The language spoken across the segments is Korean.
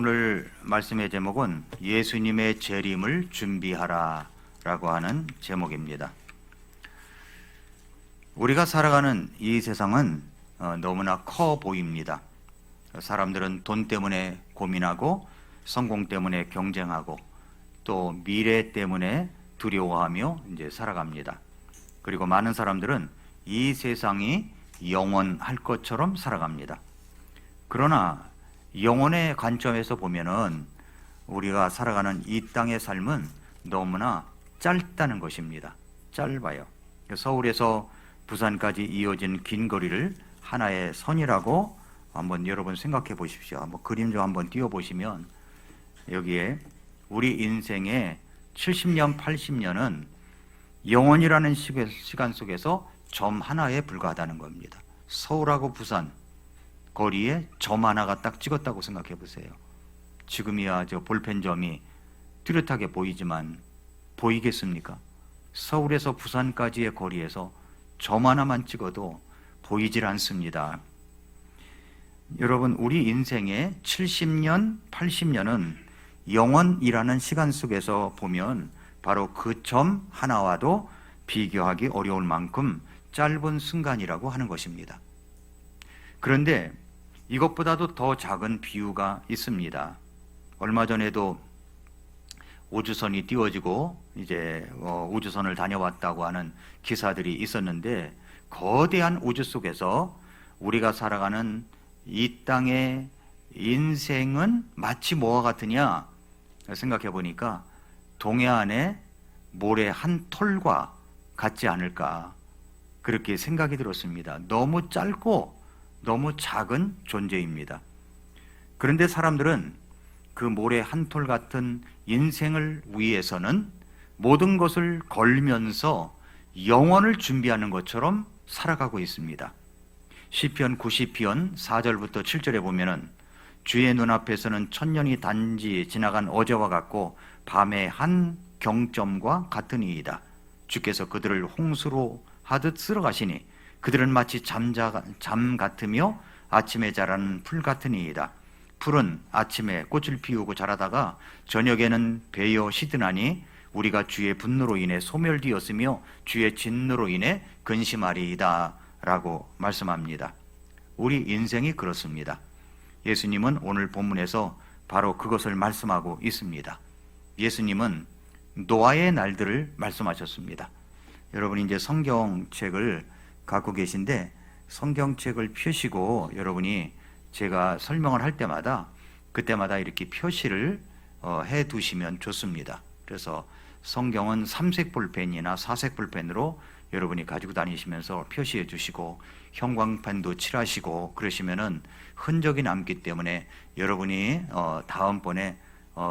오늘 말씀의 제목은 예수님의 재림을 준비하라 라고 하는 제목입니다. 우리가 살아가는 이 세상은 너무나 커 보입니다. 사람들은 돈 때문에 고민하고 성공 때문에 경쟁하고 또 미래 때문에 두려워하며 이제 살아갑니다. 그리고 많은 사람들은 이 세상이 영원할 것처럼 살아갑니다. 그러나 영혼의 관점에서 보면은 우리가 살아가는 이 땅의 삶은 너무나 짧다는 것입니다. 짧아요. 서울에서 부산까지 이어진 긴 거리를 하나의 선이라고 한번 여러분 생각해 보십시오. 한번 그림 좀 한번 띄워 보시면 여기에 우리 인생의 70년, 80년은 영원이라는 시간 속에서 점 하나에 불과하다는 겁니다. 서울하고 부산 거리에 점 하나가 딱 찍었다고 생각해 보세요. 지금이야 저 볼펜점이 뚜렷하게 보이지만 보이겠습니까? 서울에서 부산까지의 거리에서 점 하나만 찍어도 보이질 않습니다. 여러분, 우리 인생의 70년, 80년은 영원이라는 시간 속에서 보면 바로 그 점 하나와도 비교하기 어려울 만큼 짧은 순간이라고 하는 것입니다. 그런데 이것보다도 더 작은 비유가 있습니다. 얼마 전에도 우주선이 띄워지고 이제 우주선을 다녀왔다고 하는 기사들이 있었는데, 거대한 우주 속에서 우리가 살아가는 이 땅의 인생은 마치 뭐와 같으냐 생각해 보니까 동해안의 모래 한 톨과 같지 않을까, 그렇게 생각이 들었습니다. 너무 짧고 너무 작은 존재입니다. 그런데 사람들은 그 모래 한 톨 같은 인생을 위해서는 모든 것을 걸면서 영원을 준비하는 것처럼 살아가고 있습니다. 시편 90편 4절부터 7절에 보면은 주의 눈앞에서는 천년이 단지 지나간 어제와 같고 밤의 한 경점과 같으니이다. 주께서 그들을 홍수로 하듯 쓸어가시니 그들은 마치 잠 같으며 아침에 자라는 풀 같으니이다. 풀은 아침에 꽃을 피우고 자라다가 저녁에는 베어 시드나니 우리가 주의 분노로 인해 소멸되었으며 주의 진노로 인해 근심하리이다 라고 말씀합니다. 우리 인생이 그렇습니다. 예수님은 오늘 본문에서 바로 그것을 말씀하고 있습니다. 예수님은 노아의 날들을 말씀하셨습니다. 여러분이 이제 성경책을 갖고 계신데 성경책을 펴시고 여러분이 제가 설명을 할 때마다 그때마다 이렇게 표시를 해 두시면 좋습니다. 그래서 성경은 3색 볼펜이나 4색 볼펜으로 여러분이 가지고 다니시면서 표시해 주시고 형광펜도 칠하시고 그러시면은 흔적이 남기 때문에 여러분이 다음번에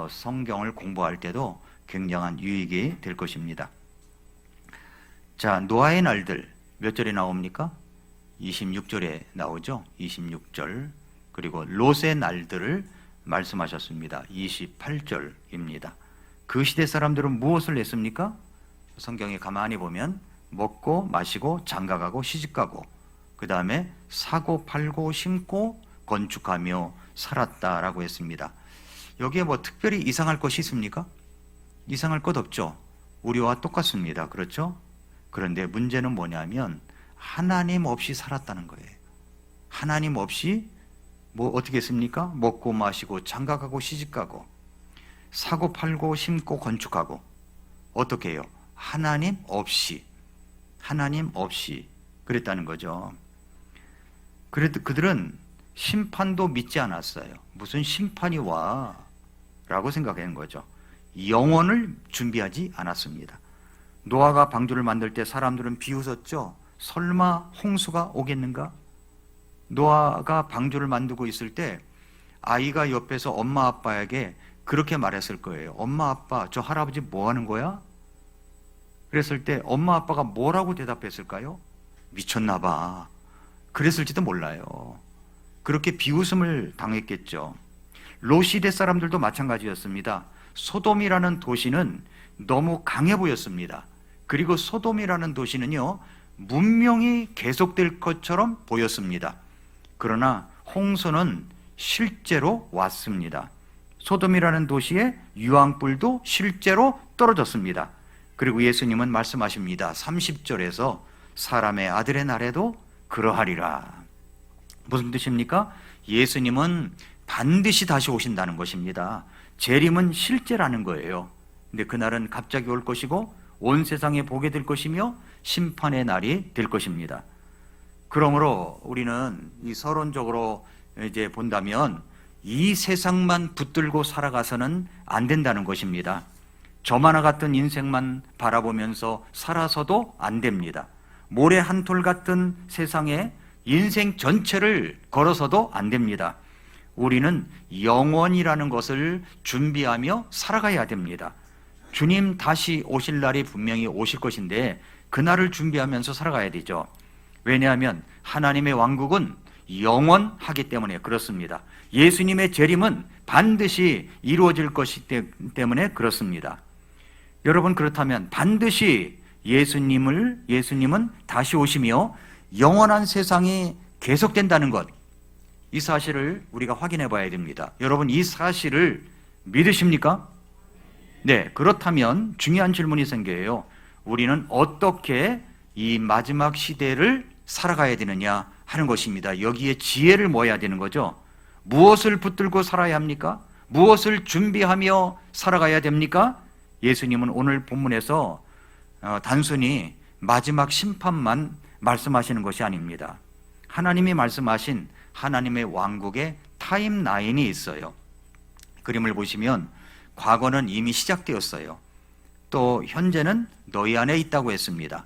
성경을 공부할 때도 굉장한 유익이 될 것입니다. 자, 노아의 날들 몇 절에 나옵니까? 26절에 나오죠. 26절. 그리고 롯의 날들을 말씀하셨습니다. 28절입니다. 그 시대 사람들은 무엇을 했습니까? 성경에 가만히 보면 먹고 마시고 장가가고 시집가고 그 다음에 사고 팔고 심고 건축하며 살았다라고 했습니다. 여기에 뭐 특별히 이상할 것이 있습니까? 이상할 것 없죠. 우리와 똑같습니다. 그렇죠? 그런데 문제는 뭐냐면 하나님 없이 살았다는 거예요. 하나님 없이 뭐 어떻게 했습니까? 먹고 마시고 장가가고 시집가고 사고 팔고 심고 건축하고 어떻게 해요? 하나님 없이 그랬다는 거죠. 그래도 그들은 심판도 믿지 않았어요. 무슨 심판이 와 라고 생각한 거죠. 영원을 준비하지 않았습니다. 노아가 방주를 만들 때 사람들은 비웃었죠. 설마 홍수가 오겠는가? 노아가 방주를 만들고 있을 때 아이가 옆에서 엄마 아빠에게 그렇게 말했을 거예요. 엄마 아빠, 저 할아버지 뭐 하는 거야? 그랬을 때 엄마 아빠가 뭐라고 대답했을까요? 미쳤나 봐. 그랬을지도 몰라요. 그렇게 비웃음을 당했겠죠. 롯 시대 사람들도 마찬가지였습니다. 소돔이라는 도시는 너무 강해 보였습니다. 그리고 소돔이라는 도시는요, 문명이 계속될 것처럼 보였습니다. 그러나 홍수는 실제로 왔습니다. 소돔이라는 도시에 유황불도 실제로 떨어졌습니다. 그리고 예수님은 말씀하십니다. 30절에서 사람의 아들의 날에도 그러하리라. 무슨 뜻입니까? 예수님은 반드시 다시 오신다는 것입니다. 재림은 실제라는 거예요. 근데 그날은 갑자기 올 것이고 온 세상에 보게 될 것이며 심판의 날이 될 것입니다. 그러므로 우리는 이 서론적으로 이제 본다면 이 세상만 붙들고 살아가서는 안 된다는 것입니다. 저만화 같은 인생만 바라보면서 살아서도 안 됩니다. 모래 한 톨 같은 세상에 인생 전체를 걸어서도 안 됩니다. 우리는 영원이라는 것을 준비하며 살아가야 됩니다. 주님 다시 오실 날이 분명히 오실 것인데 그날을 준비하면서 살아가야 되죠. 왜냐하면 하나님의 왕국은 영원하기 때문에 그렇습니다. 예수님의 재림은 반드시 이루어질 것이기 때문에 그렇습니다. 여러분, 그렇다면 반드시 예수님은 다시 오시며 영원한 세상이 계속된다는 것, 이 사실을 우리가 확인해 봐야 됩니다. 여러분, 이 사실을 믿으십니까? 네, 그렇다면 중요한 질문이 생겨요. 우리는 어떻게 이 마지막 시대를 살아가야 되느냐 하는 것입니다. 여기에 지혜를 모아야 되는 거죠. 무엇을 붙들고 살아야 합니까? 무엇을 준비하며 살아가야 됩니까? 예수님은 오늘 본문에서 단순히 마지막 심판만 말씀하시는 것이 아닙니다. 하나님이 말씀하신 하나님의 왕국의 타임라인이 있어요. 그림을 보시면 과거는 이미 시작되었어요. 또 현재는 너희 안에 있다고 했습니다.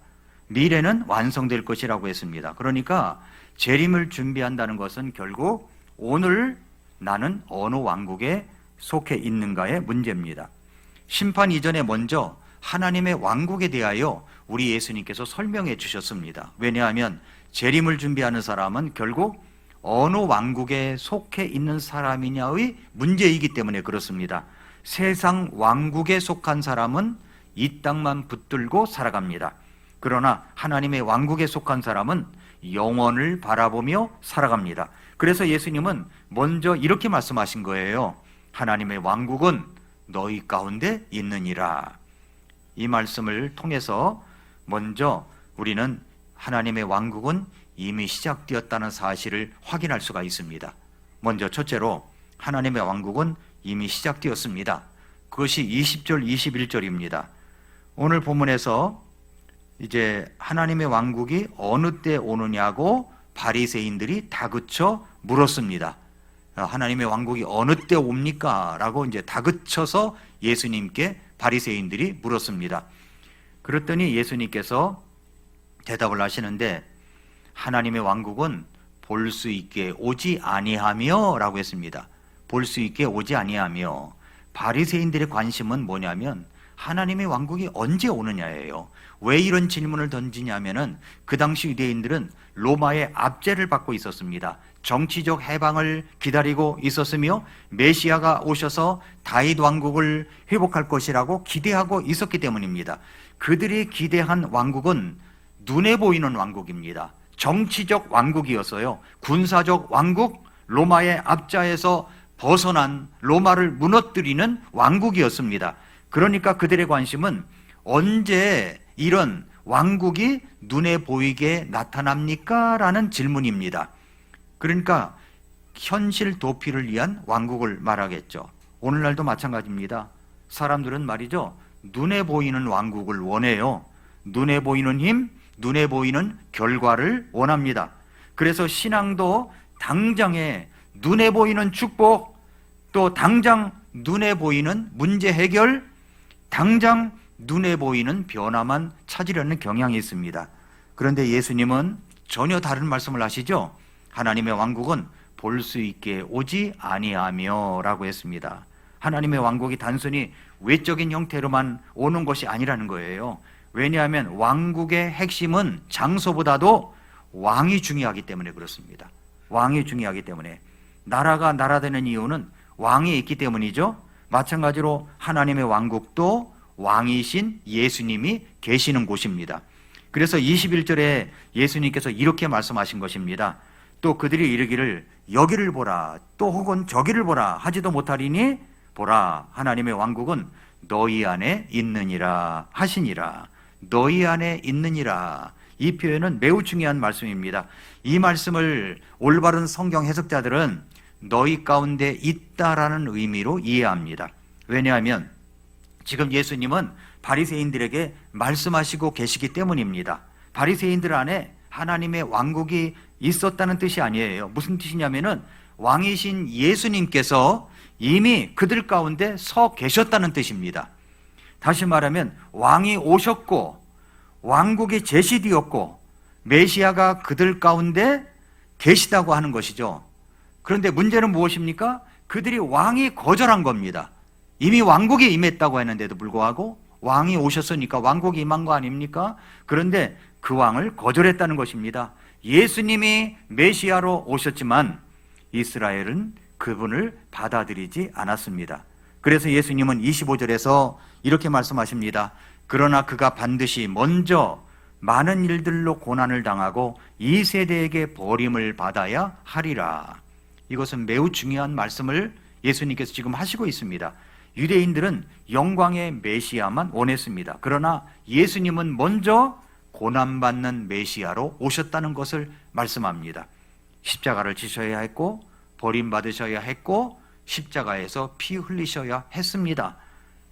미래는 완성될 것이라고 했습니다. 그러니까 재림을 준비한다는 것은 결국 오늘 나는 어느 왕국에 속해 있는가의 문제입니다. 심판 이전에 먼저 하나님의 왕국에 대하여 우리 예수님께서 설명해 주셨습니다. 왜냐하면 재림을 준비하는 사람은 결국 어느 왕국에 속해 있는 사람이냐의 문제이기 때문에 그렇습니다. 세상 왕국에 속한 사람은 이 땅만 붙들고 살아갑니다. 그러나 하나님의 왕국에 속한 사람은 영원을 바라보며 살아갑니다. 그래서 예수님은 먼저 이렇게 말씀하신 거예요. 하나님의 왕국은 너희 가운데 있느니라. 이 말씀을 통해서 먼저 우리는 하나님의 왕국은 이미 시작되었다는 사실을 확인할 수가 있습니다. 먼저 첫째로 하나님의 왕국은 이미 시작되었습니다. 그것이 20절, 21절입니다. 오늘 본문에서 이제 하나님의 왕국이 어느 때 오느냐고 바리새인들이 다그쳐 물었습니다. 하나님의 왕국이 어느 때 옵니까? 라고 이제 다그쳐서 예수님께 바리새인들이 물었습니다. 그랬더니 예수님께서 대답을 하시는데 하나님의 왕국은 볼 수 있게 오지 아니하며 라고 했습니다. 볼 수 있게 오지 아니하며. 바리새인들의 관심은 뭐냐면 하나님의 왕국이 언제 오느냐예요. 왜 이런 질문을 던지냐면은 그 당시 유대인들은 로마의 압제를 받고 있었습니다. 정치적 해방을 기다리고 있었으며 메시아가 오셔서 다윗 왕국을 회복할 것이라고 기대하고 있었기 때문입니다. 그들이 기대한 왕국은 눈에 보이는 왕국입니다. 정치적 왕국이었어요. 군사적 왕국, 로마의 압제에서 벗어난 로마를 무너뜨리는 왕국이었습니다. 그러니까 그들의 관심은 언제 이런 왕국이 눈에 보이게 나타납니까? 라는 질문입니다. 그러니까 현실 도피를 위한 왕국을 말하겠죠. 오늘날도 마찬가지입니다. 사람들은 말이죠, 눈에 보이는 왕국을 원해요. 눈에 보이는 힘, 눈에 보이는 결과를 원합니다. 그래서 신앙도 당장에 눈에 보이는 축복, 또 당장 눈에 보이는 문제 해결, 당장 눈에 보이는 변화만 찾으려는 경향이 있습니다. 그런데 예수님은 전혀 다른 말씀을 하시죠. 하나님의 왕국은 볼 수 있게 오지 아니하며 라고 했습니다. 하나님의 왕국이 단순히 외적인 형태로만 오는 것이 아니라는 거예요. 왜냐하면 왕국의 핵심은 장소보다도 왕이 중요하기 때문에 그렇습니다. 왕이 중요하기 때문에. 나라가 나라되는 이유는 왕이 있기 때문이죠. 마찬가지로 하나님의 왕국도 왕이신 예수님이 계시는 곳입니다. 그래서 21절에 예수님께서 이렇게 말씀하신 것입니다. 또 그들이 이르기를 여기를 보라 또 혹은 저기를 보라 하지도 못하리니 보라, 하나님의 왕국은 너희 안에 있느니라 하시니라. 너희 안에 있느니라. 이 표현은 매우 중요한 말씀입니다. 이 말씀을 올바른 성경 해석자들은 너희 가운데 있다라는 의미로 이해합니다. 왜냐하면 지금 예수님은 바리새인들에게 말씀하시고 계시기 때문입니다. 바리새인들 안에 하나님의 왕국이 있었다는 뜻이 아니에요. 무슨 뜻이냐면은 왕이신 예수님께서 이미 그들 가운데 서 계셨다는 뜻입니다. 다시 말하면 왕이 오셨고 왕국이 제시되었고 메시아가 그들 가운데 계시다고 하는 것이죠. 그런데 문제는 무엇입니까? 그들이 왕이 거절한 겁니다. 이미 왕국이 임했다고 했는데도 불구하고 왕이 오셨으니까 왕국이 임한 거 아닙니까? 그런데 그 왕을 거절했다는 것입니다. 예수님이 메시아로 오셨지만 이스라엘은 그분을 받아들이지 않았습니다. 그래서 예수님은 25절에서 이렇게 말씀하십니다. 그러나 그가 반드시 먼저 많은 일들로 고난을 당하고 이 세대에게 버림을 받아야 하리라. 이것은 매우 중요한 말씀을 예수님께서 지금 하시고 있습니다. 유대인들은 영광의 메시아만 원했습니다. 그러나 예수님은 먼저 고난받는 메시아로 오셨다는 것을 말씀합니다. 십자가를 지셔야 했고 버림받으셔야 했고 십자가에서 피 흘리셔야 했습니다.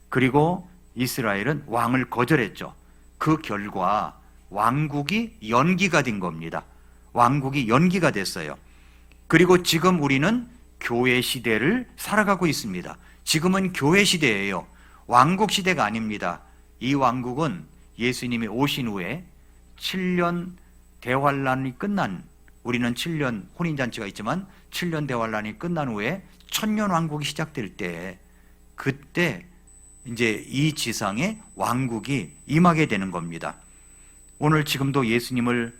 그리고 이스라엘은 왕을 거절했죠. 그 결과 왕국이 연기가 된 겁니다. 왕국이 연기가 됐어요. 그리고 지금 우리는 교회 시대를 살아가고 있습니다. 지금은 교회 시대예요. 왕국 시대가 아닙니다. 이 왕국은 예수님이 오신 후에 7년 대환란이 끝난, 우리는 7년 혼인잔치가 있지만 7년 대환란이 끝난 후에 천년 왕국이 시작될 때, 그때 이제 이 지상에 왕국이 임하게 되는 겁니다. 오늘 지금도 예수님을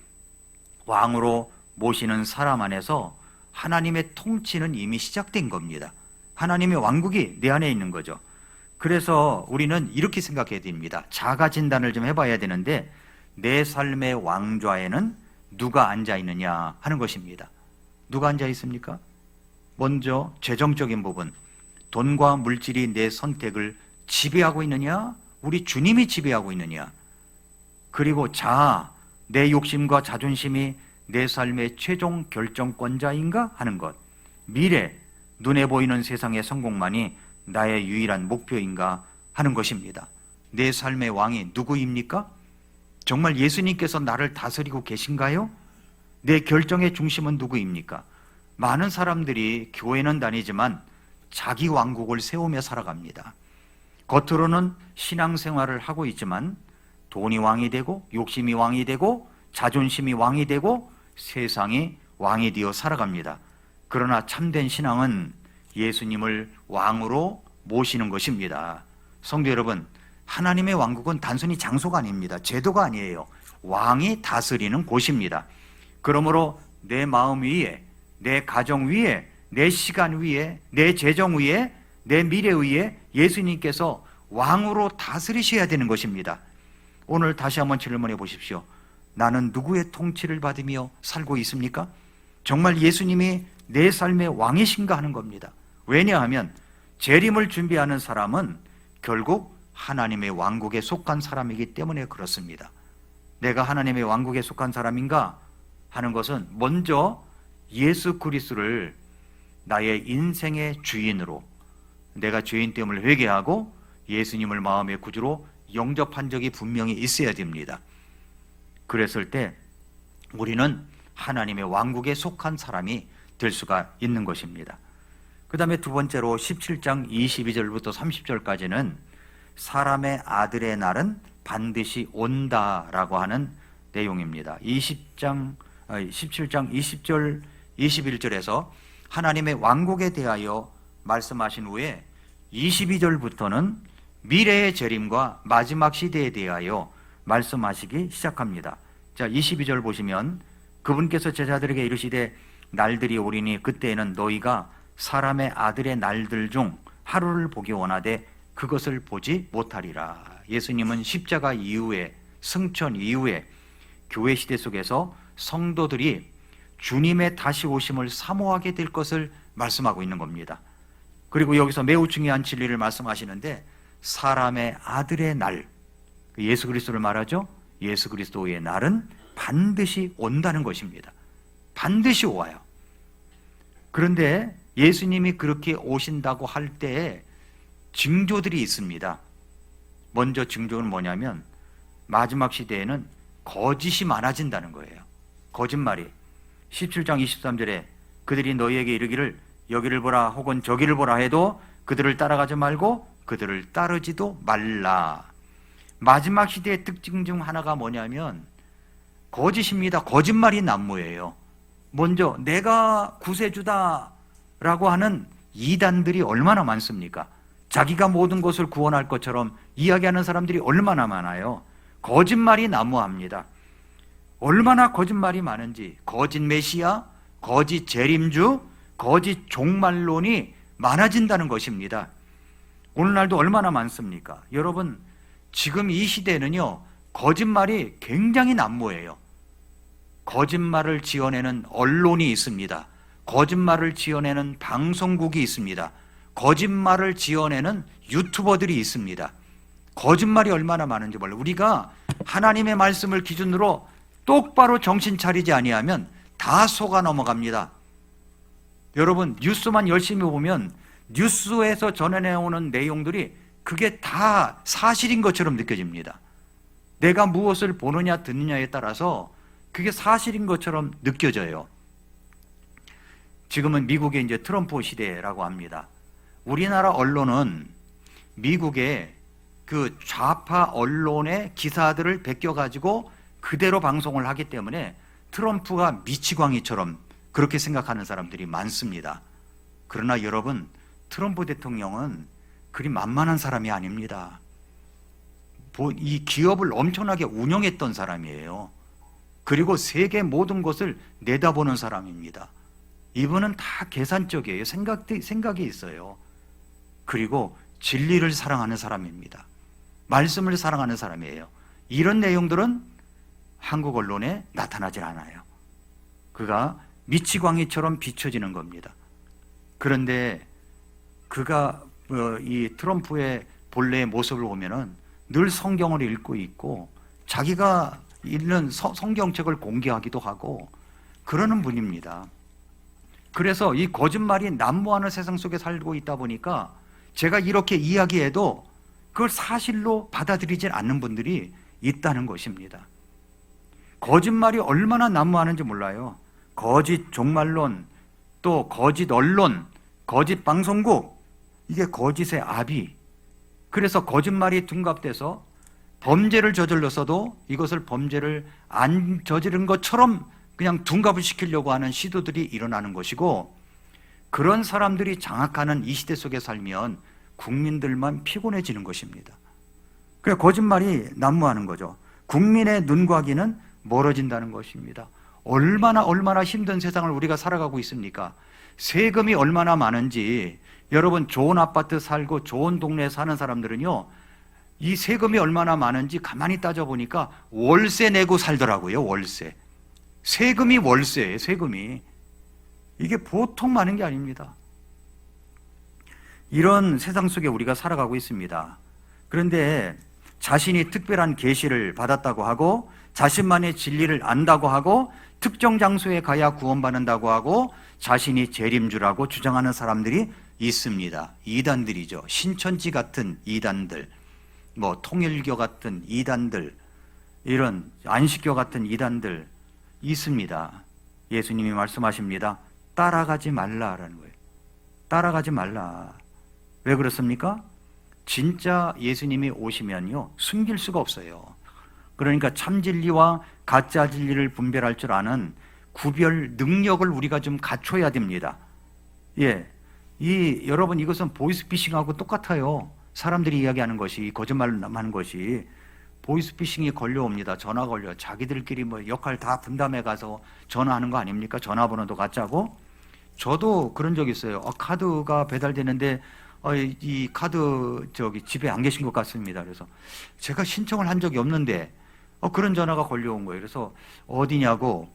왕으로 모시는 사람 안에서 하나님의 통치는 이미 시작된 겁니다. 하나님의 왕국이 내 안에 있는 거죠. 그래서 우리는 이렇게 생각해야 됩니다. 자가 진단을 좀 해봐야 되는데, 내 삶의 왕좌에는 누가 앉아 있느냐 하는 것입니다. 누가 앉아 있습니까? 먼저 재정적인 부분, 돈과 물질이 내 선택을 지배하고 있느냐? 우리 주님이 지배하고 있느냐? 그리고 자아, 내 욕심과 자존심이 내 삶의 최종 결정권자인가 하는 것. 미래, 눈에 보이는 세상의 성공만이 나의 유일한 목표인가 하는 것입니다. 내 삶의 왕이 누구입니까? 정말 예수님께서 나를 다스리고 계신가요? 내 결정의 중심은 누구입니까? 많은 사람들이 교회는 다니지만 자기 왕국을 세우며 살아갑니다. 겉으로는 신앙생활을 하고 있지만 돈이 왕이 되고 욕심이 왕이 되고 자존심이 왕이 되고 세상이 왕이 되어 살아갑니다. 그러나 참된 신앙은 예수님을 왕으로 모시는 것입니다. 성도 여러분, 하나님의 왕국은 단순히 장소가 아닙니다. 제도가 아니에요. 왕이 다스리는 곳입니다. 그러므로 내 마음 위에, 내 가정 위에, 내 시간 위에, 내 재정 위에, 내 미래 위에 예수님께서 왕으로 다스리셔야 되는 것입니다. 오늘 다시 한번 질문해 보십시오. 나는 누구의 통치를 받으며 살고 있습니까? 정말 예수님이 내 삶의 왕이신가 하는 겁니다. 왜냐하면 재림을 준비하는 사람은 결국 하나님의 왕국에 속한 사람이기 때문에 그렇습니다. 내가 하나님의 왕국에 속한 사람인가 하는 것은 먼저 예수 그리스도를 나의 인생의 주인으로, 내가 죄인됨을 회개하고 예수님을 마음의 구주로 영접한 적이 분명히 있어야 됩니다. 그랬을 때 우리는 하나님의 왕국에 속한 사람이 될 수가 있는 것입니다. 그 다음에 두 번째로 17장 22절부터 30절까지는 사람의 아들의 날은 반드시 온다라고 하는 내용입니다. 17장 20절 21절에서 하나님의 왕국에 대하여 말씀하신 후에 22절부터는 미래의 재림과 마지막 시대에 대하여 말씀하시기 시작합니다. 자, 22절 보시면 그분께서 제자들에게 이르시되 날들이 오리니 그때에는 너희가 사람의 아들의 날들 중 하루를 보기 원하되 그것을 보지 못하리라. 예수님은 십자가 이후에, 승천 이후에 교회 시대 속에서 성도들이 주님의 다시 오심을 사모하게 될 것을 말씀하고 있는 겁니다. 그리고 여기서 매우 중요한 진리를 말씀하시는데 사람의 아들의 날, 예수 그리스도를 말하죠. 예수 그리스도의 날은 반드시 온다는 것입니다. 반드시 와요. 그런데 예수님이 그렇게 오신다고 할 때에 징조들이 있습니다. 먼저 징조는 뭐냐면 마지막 시대에는 거짓이 많아진다는 거예요. 거짓말이. 17장 23절에 그들이 너희에게 이르기를 여기를 보라 혹은 저기를 보라 해도 그들을 따라가지 말고 그들을 따르지도 말라. 마지막 시대의 특징 중 하나가 뭐냐면 거짓입니다. 거짓말이 난무예요. 먼저 내가 구세주다 라고 하는 이단들이 얼마나 많습니까? 자기가 모든 것을 구원할 것처럼 이야기하는 사람들이 얼마나 많아요. 거짓말이 난무합니다. 얼마나 거짓말이 많은지, 거짓 메시아, 거짓 재림주, 거짓 종말론이 많아진다는 것입니다. 오늘날도 얼마나 많습니까? 여러분, 지금 이 시대는요, 거짓말이 굉장히 난무해요. 거짓말을 지어내는 언론이 있습니다. 거짓말을 지어내는 방송국이 있습니다. 거짓말을 지어내는 유튜버들이 있습니다. 거짓말이 얼마나 많은지 몰라요. 우리가 하나님의 말씀을 기준으로 똑바로 정신 차리지 아니하면 다 속아 넘어갑니다. 여러분, 뉴스만 열심히 보면 뉴스에서 전해내오는 내용들이 그게 다 사실인 것처럼 느껴집니다. 내가 무엇을 보느냐 듣느냐에 따라서 그게 사실인 것처럼 느껴져요. 지금은 미국의 이제 트럼프 시대라고 합니다. 우리나라 언론은 미국의 그 좌파 언론의 기사들을 베껴가지고 그대로 방송을 하기 때문에 트럼프가 미치광이처럼 그렇게 생각하는 사람들이 많습니다. 그러나 여러분, 트럼프 대통령은 그리 만만한 사람이 아닙니다. 이 기업을 엄청나게 운영했던 사람이에요. 그리고 세계 모든 것을 내다보는 사람입니다. 이분은 다 계산적이에요. 생각이 있어요. 그리고 진리를 사랑하는 사람입니다. 말씀을 사랑하는 사람이에요. 이런 내용들은 한국 언론에 나타나질 않아요. 그가 미치광이처럼 비춰지는 겁니다. 그런데 그가 이 트럼프의 본래의 모습을 보면은 늘 성경을 읽고 있고 자기가 읽는 성경책을 공개하기도 하고 그러는 분입니다. 그래서 이 거짓말이 난무하는 세상 속에 살고 있다 보니까 제가 이렇게 이야기해도 그걸 사실로 받아들이질 않는 분들이 있다는 것입니다. 거짓말이 얼마나 난무하는지 몰라요. 거짓 종말론, 또 거짓 언론, 거짓 방송국, 이게 거짓의 아비. 그래서 거짓말이 둔갑돼서 범죄를 저질렀어도 이것을 범죄를 안 저지른 것처럼 그냥 둔갑을 시키려고 하는 시도들이 일어나는 것이고, 그런 사람들이 장악하는 이 시대 속에 살면 국민들만 피곤해지는 것입니다. 그래서 거짓말이 난무하는 거죠. 국민의 눈과 귀는 멀어진다는 것입니다. 얼마나 힘든 세상을 우리가 살아가고 있습니까? 세금이 얼마나 많은지, 여러분 좋은 아파트 살고 좋은 동네에 사는 사람들은요, 이 세금이 얼마나 많은지 가만히 따져보니까 월세 내고 살더라고요. 월세. 세금이 월세예요. 세금이. 이게 보통 많은 게 아닙니다. 이런 세상 속에 우리가 살아가고 있습니다. 그런데 자신이 특별한 계시를 받았다고 하고 자신만의 진리를 안다고 하고 특정 장소에 가야 구원받는다고 하고 자신이 재림주라고 주장하는 사람들이 있습니다. 이단들이죠. 신천지 같은 이단들, 뭐 통일교 같은 이단들, 이런 안식교 같은 이단들 있습니다. 예수님이 말씀하십니다. 따라가지 말라라는 거예요. 따라가지 말라. 왜 그렇습니까? 진짜 예수님이 오시면요, 숨길 수가 없어요. 그러니까 참 진리와 가짜 진리를 분별할 줄 아는 구별 능력을 우리가 좀 갖춰야 됩니다. 예, 여러분 이것은 보이스피싱하고 똑같아요. 사람들이 이야기하는 것이, 거짓말하는 것이 보이스피싱이 걸려옵니다. 전화 걸려. 자기들끼리 뭐 역할 다 분담해 가서 전화하는 거 아닙니까? 전화번호도 가짜고. 저도 그런 적 있어요. 카드가 배달되는데 이 카드 집에 안 계신 것 같습니다. 그래서 제가 신청을 한 적이 없는데 그런 전화가 걸려온 거예요. 그래서 어디냐고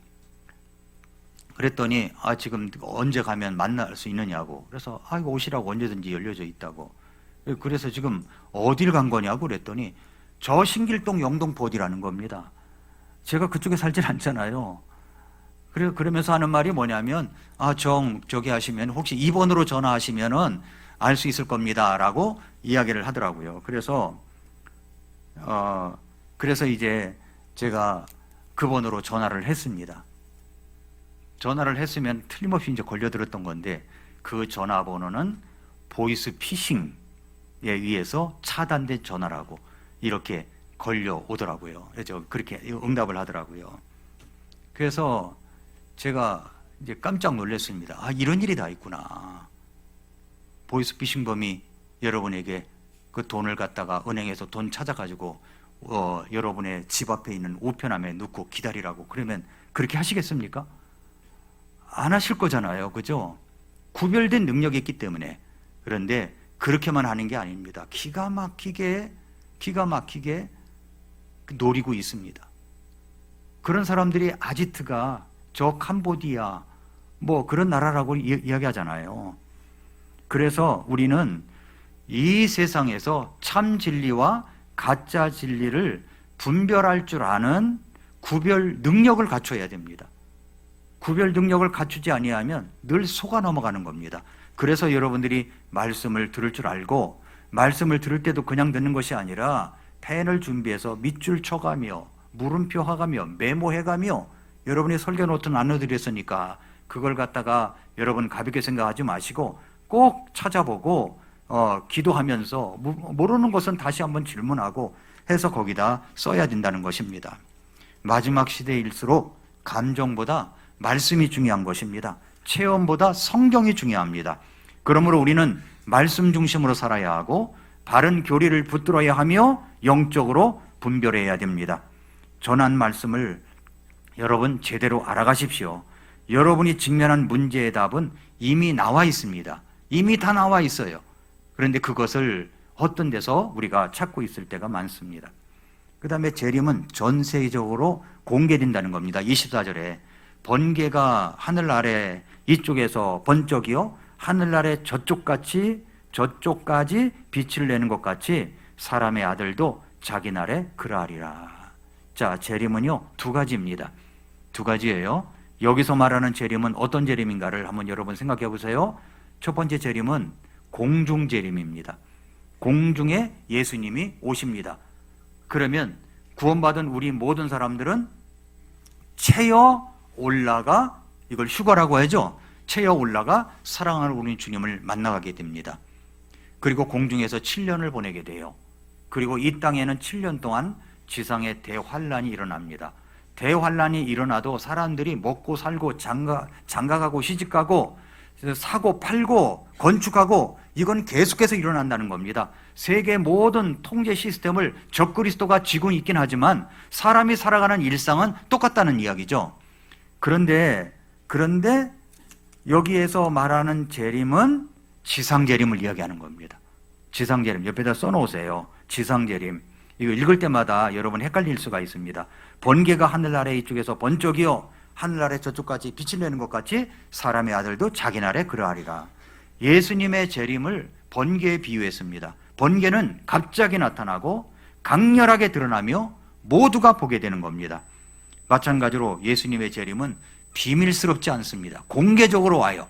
그랬더니 지금 언제 가면 만날 수 있느냐고. 그래서 이거 오시라고 언제든지 열려져 있다고. 그래서 지금 어딜 간 거냐고 그랬더니 저 신길동 영등포 어디라는 겁니다. 제가 그쪽에 살질 않잖아요. 그러면서 하는 말이 뭐냐면 저기 하시면 혹시 2번으로 전화하시면은 알 수 있을 겁니다 라고 이야기를 하더라고요. 그래서 이제 제가 그 번호로 전화를 했습니다. 전화를 했으면 틀림없이 이제 걸려들었던 건데 그 전화번호는 보이스 피싱에 의해서 차단된 전화라고 이렇게 걸려오더라고요. 그래서 그렇게 응답을 하더라고요. 그래서 제가 이제 깜짝 놀랐습니다. 이런 일이 다 있구나. 보이스 피싱범이 여러분에게 그 돈을 갖다가 은행에서 돈 찾아가지고 여러분의 집 앞에 있는 우편함에 넣고 기다리라고 그러면 그렇게 하시겠습니까? 안 하실 거잖아요. 그죠? 구별된 능력이 있기 때문에. 그런데 그렇게만 하는 게 아닙니다. 기가 막히게 노리고 있습니다. 그런 사람들이 아지트가 저 캄보디아 뭐 그런 나라라고 이야기하잖아요. 그래서 우리는 이 세상에서 참 진리와 가짜 진리를 분별할 줄 아는 구별 능력을 갖춰야 됩니다. 구별 능력을 갖추지 아니하면 늘 속아 넘어가는 겁니다. 그래서 여러분들이 말씀을 들을 줄 알고 말씀을 들을 때도 그냥 듣는 것이 아니라 펜을 준비해서 밑줄 쳐가며 물음표 하가며 메모해가며 여러분이 설교 노트 나눠드렸으니까 그걸 갖다가 여러분 가볍게 생각하지 마시고 꼭 찾아보고 기도하면서 모르는 것은 다시 한번 질문하고 해서 거기다 써야 된다는 것입니다. 마지막 시대일수록 감정보다 말씀이 중요한 것입니다. 체험보다 성경이 중요합니다. 그러므로 우리는 말씀 중심으로 살아야 하고 바른 교리를 붙들어야 하며 영적으로 분별해야 됩니다. 전한 말씀을 여러분 제대로 알아가십시오. 여러분이 직면한 문제의 답은 이미 나와 있습니다. 이미 다 나와 있어요. 그런데 그것을 어떤 데서 우리가 찾고 있을 때가 많습니다. 그 다음에 재림은 전 세계적으로 공개된다는 겁니다. 24절에 번개가 하늘 아래 이쪽에서 번쩍이요 하늘 아래 저쪽까지 빛을 내는 것 같이 사람의 아들도 자기 날에 그러하리라. 자, 재림은요 두 가지입니다. 두 가지예요. 여기서 말하는 재림은 어떤 재림인가를 한번 여러분 생각해 보세요. 첫 번째 재림은 공중 재림입니다. 공중에 예수님이 오십니다. 그러면 구원받은 우리 모든 사람들은 채여 올라가, 이걸 휴거라고 하죠. 채여 올라가 사랑하는 우리 주님을 만나가게 됩니다. 그리고 공중에서 7년을 보내게 돼요. 그리고 이 땅에는 7년 동안 지상에 대환란이 일어납니다. 대환란이 일어나도 사람들이 먹고 살고 장가가고 시집가고 사고 팔고 건축하고 이건 계속해서 일어난다는 겁니다. 세계 모든 통제 시스템을 적그리스도가 쥐고 있긴 하지만 사람이 살아가는 일상은 똑같다는 이야기죠. 그런데 여기에서 말하는 재림은 지상재림을 이야기하는 겁니다. 지상재림 옆에다 써놓으세요. 지상재림. 이거 읽을 때마다 여러분 헷갈릴 수가 있습니다. 번개가 하늘 아래 이쪽에서 번쩍이요 하늘 아래 저쪽까지 빛을 내는 것 같이 사람의 아들도 자기 날에 그러하리라. 예수님의 재림을 번개에 비유했습니다. 번개는 갑자기 나타나고 강렬하게 드러나며 모두가 보게 되는 겁니다. 마찬가지로 예수님의 재림은 비밀스럽지 않습니다. 공개적으로 와요.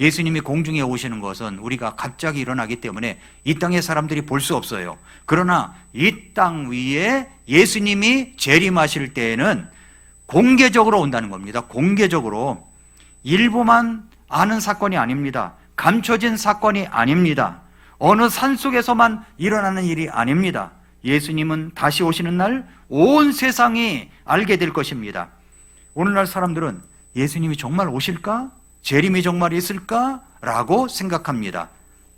예수님이 공중에 오시는 것은 우리가 갑자기 일어나기 때문에 이 땅의 사람들이 볼 수 없어요. 그러나 이 땅 위에 예수님이 재림하실 때에는 공개적으로 온다는 겁니다. 공개적으로. 일부만 아는 사건이 아닙니다. 감춰진 사건이 아닙니다. 어느 산속에서만 일어나는 일이 아닙니다. 예수님은 다시 오시는 날 온 세상이 알게 될 것입니다. 오늘날 사람들은 예수님이 정말 오실까? 재림이 정말 있을까? 라고 생각합니다.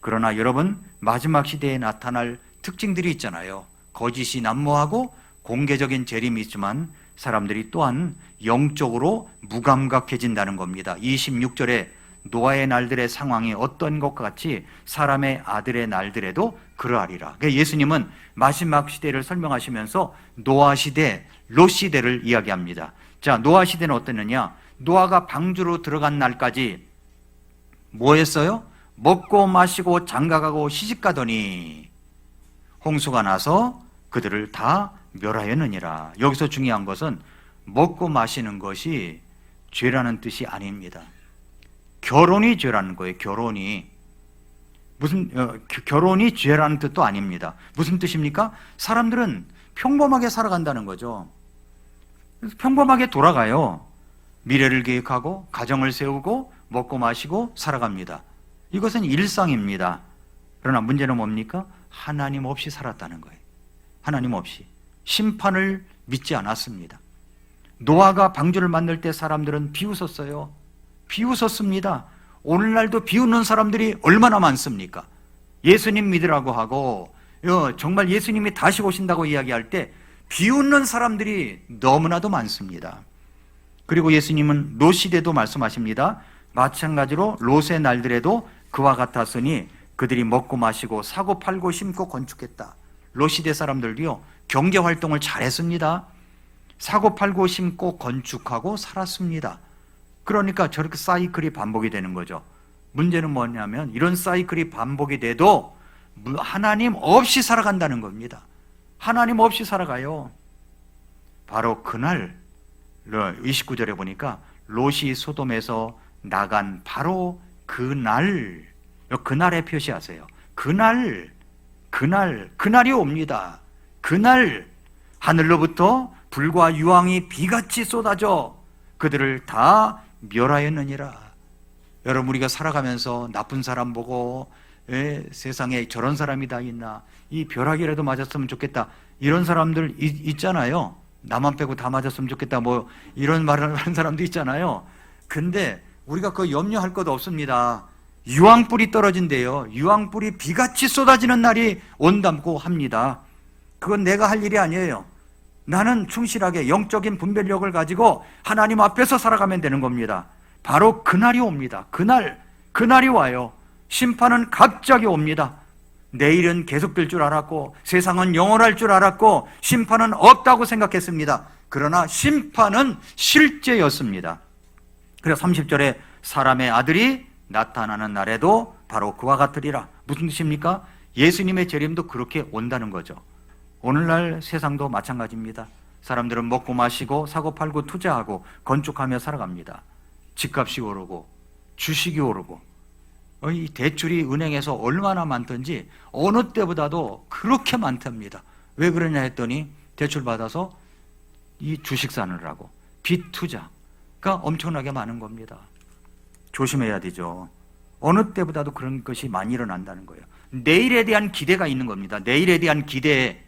그러나 여러분, 마지막 시대에 나타날 특징들이 있잖아요. 거짓이 난무하고 공개적인 재림이 있지만 사람들이 또한 영적으로 무감각해진다는 겁니다. 26절에 노아의 날들의 상황이 어떤 것과 같이 사람의 아들의 날들에도 그러하리라. 그러니까 예수님은 마지막 시대를 설명하시면서 노아 시대, 롯 시대를 이야기합니다. 자, 노아 시대는 어땠느냐? 노아가 방주로 들어간 날까지 뭐 했어요? 먹고 마시고 장가가고 시집가더니 홍수가 나서 그들을 다 멸하였느니라. 여기서 중요한 것은 먹고 마시는 것이 죄라는 뜻이 아닙니다. 결혼이 죄라는 거예요. 결혼이 죄라는 뜻도 아닙니다. 무슨 뜻입니까? 사람들은 평범하게 살아간다는 거죠. 평범하게 돌아가요. 미래를 계획하고 가정을 세우고 먹고 마시고 살아갑니다. 이것은 일상입니다. 그러나 문제는 뭡니까? 하나님 없이 살았다는 거예요. 하나님 없이. 심판을 믿지 않았습니다. 노아가 방주를 만들 때 사람들은 비웃었어요. 비웃었습니다. 오늘날도 비웃는 사람들이 얼마나 많습니까? 예수님 믿으라고 하고 정말 예수님이 다시 오신다고 이야기할 때 비웃는 사람들이 너무나도 많습니다. 그리고 예수님은 롯 시대도 말씀하십니다. 마찬가지로 롯의 날들에도 그와 같았으니 그들이 먹고 마시고 사고 팔고 심고 건축했다. 롯 시대 사람들도요, 경제 활동을 잘했습니다. 사고 팔고 심고 건축하고 살았습니다. 그러니까 저렇게 사이클이 반복이 되는 거죠. 문제는 뭐냐면 이런 사이클이 반복이 돼도 하나님 없이 살아간다는 겁니다. 하나님 없이 살아가요. 바로 그날 29절에 보니까 롯이 소돔에서 나간 바로 그날에 표시하세요. 그날이 옵니다. 그날 하늘로부터 불과 유황이 비같이 쏟아져 그들을 다 멸하였느니라. 여러분, 우리가 살아가면서 나쁜 사람 보고 세상에 저런 사람이 다 있나, 이 벼락이라도 맞았으면 좋겠다, 이런 사람들 있잖아요. 나만 빼고 다 맞았으면 좋겠다, 뭐 이런 말을 하는 사람도 있잖아요. 근데 우리가 그 염려할 것 없습니다. 유황불이 떨어진대요. 유황불이 비같이 쏟아지는 날이 온다고 합니다. 그건 내가 할 일이 아니에요. 나는 충실하게 영적인 분별력을 가지고 하나님 앞에서 살아가면 되는 겁니다. 바로 그날이 옵니다. 그날이 와요. 심판은 갑자기 옵니다. 내일은 계속될 줄 알았고 세상은 영원할 줄 알았고 심판은 없다고 생각했습니다. 그러나 심판은 실제였습니다. 그래서 30절에 사람의 아들이 나타나는 날에도 바로 그와 같으리라. 무슨 뜻입니까? 예수님의 재림도 그렇게 온다는 거죠. 오늘날 세상도 마찬가지입니다. 사람들은 먹고 마시고 사고 팔고 투자하고 건축하며 살아갑니다. 집값이 오르고 주식이 오르고 이 대출이 은행에서 얼마나 많던지 어느 때보다도 그렇게 많답니다. 왜 그러냐 했더니 대출 받아서 이 주식 사느라고 빚 투자가 엄청나게 많은 겁니다. 조심해야 되죠. 어느 때보다도 그런 것이 많이 일어난다는 거예요. 내일에 대한 기대가 있는 겁니다. 내일에 대한 기대.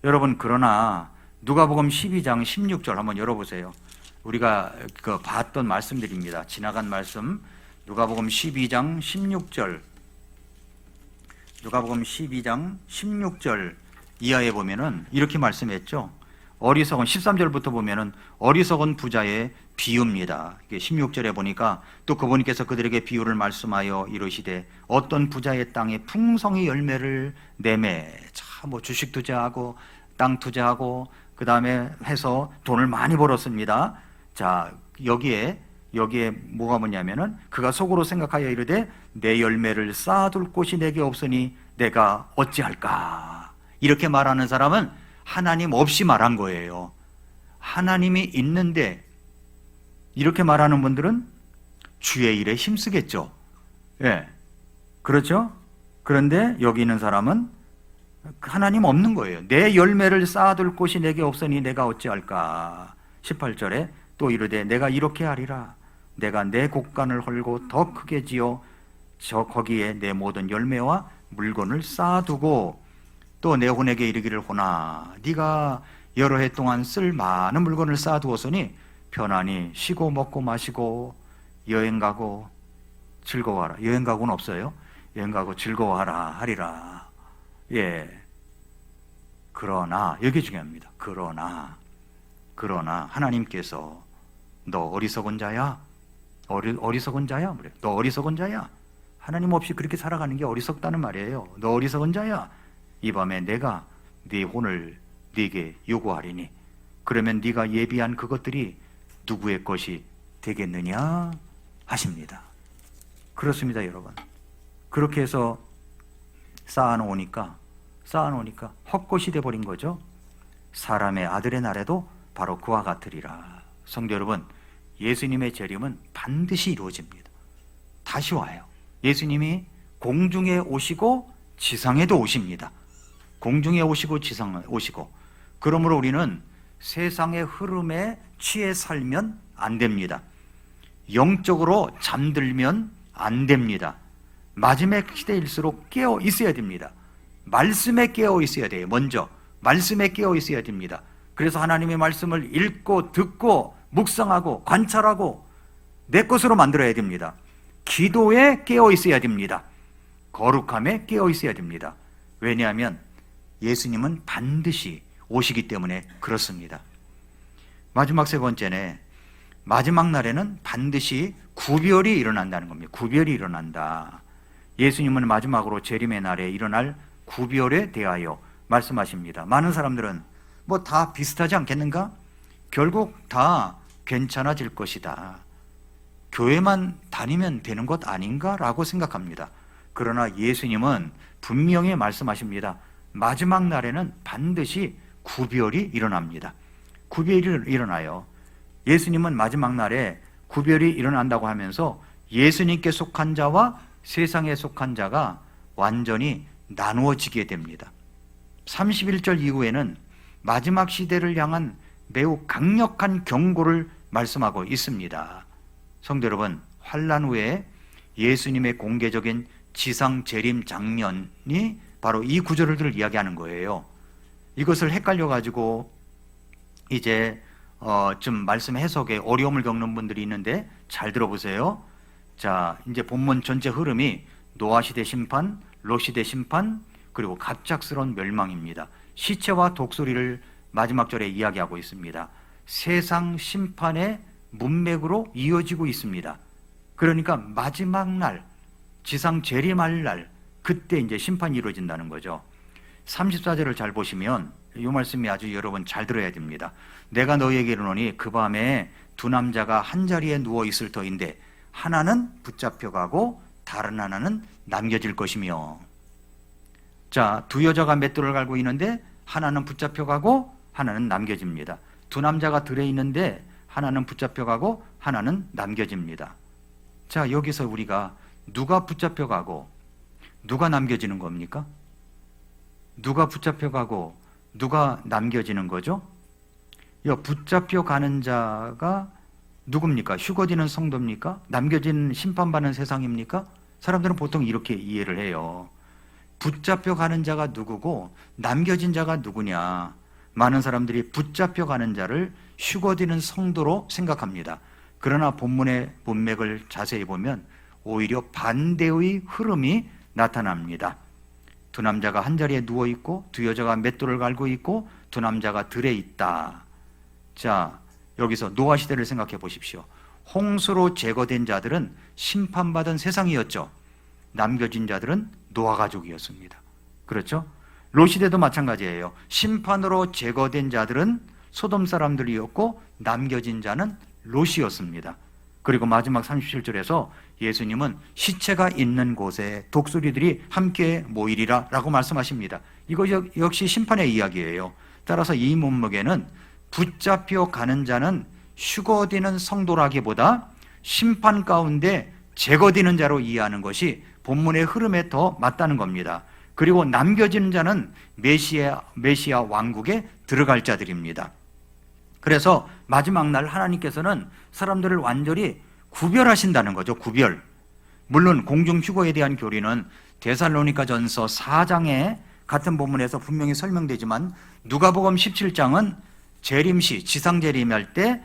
여러분, 그러나 누가복음 12장 16절 한번 열어보세요. 우리가 봤던 말씀들입니다. 지나간 말씀. 누가복음 12장 16절. 누가복음 12장 16절 이하에 보면은 이렇게 말씀했죠. 어리석은 13절부터 보면은 어리석은 부자의 비유입니다. 16절에 보니까 또 그분께서 그들에게 비유를 말씀하여 이르시되 어떤 부자의 땅에 풍성히 열매를 내매. 뭐 주식 투자하고 땅 투자하고 그 다음에 해서 돈을 많이 벌었습니다. 자, 여기에 뭐가 뭐냐면은 그가 속으로 생각하여 이르되 내 열매를 쌓아둘 곳이 내게 없으니 내가 어찌할까. 이렇게 말하는 사람은 하나님 없이 말한 거예요. 하나님이 있는데 이렇게 말하는 분들은 주의 일에 힘쓰겠죠. 예, 그렇죠? 그런데 여기 있는 사람은 하나님 없는 거예요. 내 열매를 쌓아둘 곳이 내게 없으니 내가 어찌할까. 18절에 또 이르되 내가 이렇게 하리라. 내가 내 곡간을 헐고 더 크게 지어 거기에 내 모든 열매와 물건을 쌓아두고 또 내 혼에게 이르기를 호나 네가 여러 해 동안 쓸 많은 물건을 쌓아두었으니 편안히 쉬고 먹고 마시고 여행 가고 즐거워하라. 여행 가고는 없어요. 여행 가고 즐거워하라 하리라. 예. 그러나 여기 중요합니다. 그러나 하나님께서 너 어리석은 자야. 어리석은 자야. 너 어리석은 자야. 하나님 없이 그렇게 살아가는 게 어리석다는 말이에요. 너 어리석은 자야. 이 밤에 내가 네 혼을 네게 요구하리니 그러면 네가 예비한 그것들이 누구의 것이 되겠느냐 하십니다. 그렇습니다, 여러분. 그렇게 해서 쌓아놓으니까 헛것이 돼버린 거죠. 사람의 아들의 날에도 바로 그와 같으리라. 성도 여러분, 예수님의 재림은 반드시 이루어집니다. 다시 와요. 예수님이 공중에 오시고 지상에도 오십니다. 공중에 오시고 지상에 오시고. 그러므로 우리는 세상의 흐름에 취해 살면 안 됩니다. 영적으로 잠들면 안 됩니다. 마지막 시대일수록 깨어 있어야 됩니다. 말씀에 깨어 있어야 돼요. 먼저 말씀에 깨어 있어야 됩니다. 그래서 하나님의 말씀을 읽고 듣고 묵상하고 관찰하고 내 것으로 만들어야 됩니다. 기도에 깨어 있어야 됩니다. 거룩함에 깨어 있어야 됩니다. 왜냐하면 예수님은 반드시 오시기 때문에 그렇습니다. 마지막 세 번째는 마지막 날에는 반드시 구별이 일어난다는 겁니다. 구별이 일어난다. 예수님은 마지막으로 재림의 날에 일어날 구별에 대하여 말씀하십니다. 많은 사람들은 뭐 다 비슷하지 않겠는가? 결국 다 괜찮아질 것이다. 교회만 다니면 되는 것 아닌가? 라고 생각합니다. 그러나 예수님은 분명히 말씀하십니다. 마지막 날에는 반드시 구별이 일어납니다. 구별이 일어나요. 예수님은 마지막 날에 구별이 일어난다고 하면서 예수님께 속한 자와 세상에 속한 자가 완전히 나누어지게 됩니다. 31절 이후에는 마지막 시대를 향한 매우 강력한 경고를 말씀하고 있습니다. 성도 여러분, 환난 후에 예수님의 공개적인 지상 재림 장면이 바로 이 구절을 이야기하는 거예요. 이것을 헷갈려가지고 이제 좀 말씀 해석에 어려움을 겪는 분들이 있는데 잘 들어보세요. 자, 이제 본문 전체 흐름이 노아 시대 심판, 롯 시대 심판, 그리고 갑작스러운 멸망입니다. 시체와 독수리를 마지막 절에 이야기하고 있습니다. 세상 심판의 문맥으로 이어지고 있습니다. 그러니까 마지막 날, 지상 재림할 날, 그때 이제 심판이 이루어진다는 거죠. 34절을 잘 보시면 이 말씀이 아주 여러분 잘 들어야 됩니다. 내가 너희에게 이르노니 그 밤에 두 남자가 한 자리에 누워 있을 터인데 하나는 붙잡혀가고 다른 하나는 남겨질 것이며. 자, 두 여자가 맷돌을 갈고 있는데 하나는 붙잡혀가고 하나는 남겨집니다. 두 남자가 들에 있는데 하나는 붙잡혀가고 하나는 남겨집니다. 자, 여기서 우리가 누가 붙잡혀가고 누가 남겨지는 겁니까? 누가 붙잡혀가고 누가 남겨지는 거죠? 붙잡혀가는 자가 누굽니까? 휴거되는 성도입니까? 남겨진 심판받는 세상입니까? 사람들은 보통 이렇게 이해를 해요. 붙잡혀가는 자가 누구고 남겨진 자가 누구냐? 많은 사람들이 붙잡혀가는 자를 휴거되는 성도로 생각합니다. 그러나 본문의 문맥을 자세히 보면 오히려 반대의 흐름이 나타납니다. 두 남자가 한 자리에 누워 있고 두 여자가 맷돌을 갈고 있고 두 남자가 들에 있다. 자, 여기서 노아 시대를 생각해 보십시오. 홍수로 제거된 자들은 심판받은 세상이었죠. 남겨진 자들은 노아 가족이었습니다. 그렇죠? 롯 시대도 마찬가지예요. 심판으로 제거된 자들은 소돔 사람들이었고 남겨진 자는 롯이었습니다. 그리고 마지막 37절에서 예수님은 시체가 있는 곳에 독수리들이 함께 모이리라 라고 말씀하십니다. 이거 역시 심판의 이야기예요. 따라서 이 문맥에는 붙잡혀 가는 자는 휴거되는 성도라기보다 심판 가운데 제거되는 자로 이해하는 것이 본문의 흐름에 더 맞다는 겁니다. 그리고 남겨지는 자는 메시아 왕국에 들어갈 자들입니다. 그래서 마지막 날 하나님께서는 사람들을 완전히 구별하신다는 거죠. 구별. 물론 공중 휴거에 대한 교리는 데살로니가전서 4장에 같은 본문에서 분명히 설명되지만 누가복음 17장은 재림시, 지상재림할 때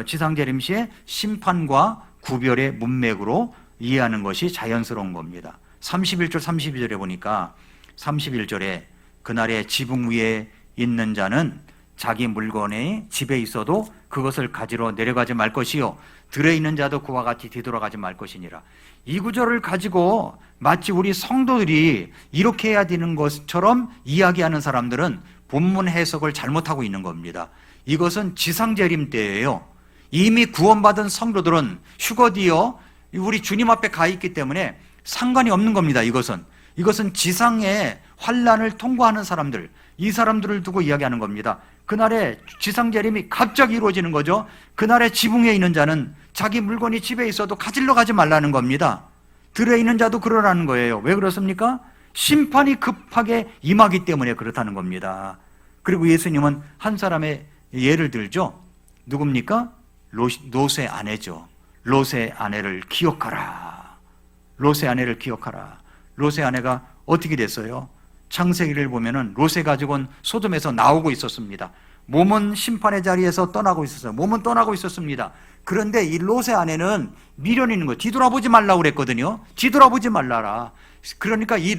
지상재림시의 심판과 구별의 문맥으로 이해하는 것이 자연스러운 겁니다. 31절 32절에 보니까 31절에 그날에 지붕 위에 있는 자는 자기 물건이 집에 있어도 그것을 가지러 내려가지 말 것이요 들에 있는 자도 그와 같이 뒤돌아가지 말 것이니라. 이 구절을 가지고 마치 우리 성도들이 이렇게 해야 되는 것처럼 이야기하는 사람들은 본문 해석을 잘못하고 있는 겁니다. 이것은 지상재림 때예요. 이미 구원받은 성도들은 슈거디어 우리 주님 앞에 가 있기 때문에 상관이 없는 겁니다. 이것은 지상의 환란을 통과하는 사람들, 이 사람들을 두고 이야기하는 겁니다. 그날에 지상 재림이 갑자기 이루어지는 거죠. 그날에 지붕에 있는 자는 자기 물건이 집에 있어도 가지러 가지 말라는 겁니다. 들에 있는 자도 그러라는 거예요. 왜 그렇습니까? 심판이 급하게 임하기 때문에 그렇다는 겁니다. 그리고 예수님은 한 사람의 예를 들죠. 누굽니까? 롯의 아내죠. 롯의 아내를 기억하라. 롯의 아내를 기억하라. 롯의 아내가 어떻게 됐어요? 창세기를 보면은 롯의 가족은 소돔에서 나오고 있었습니다. 몸은 심판의 자리에서 떠나고 있었어요. 몸은 떠나고 있었습니다. 그런데 이 롯의 아내는 미련이 있는 거예요. 뒤돌아보지 말라고 그랬거든요. 뒤돌아보지 말라라. 그러니까 이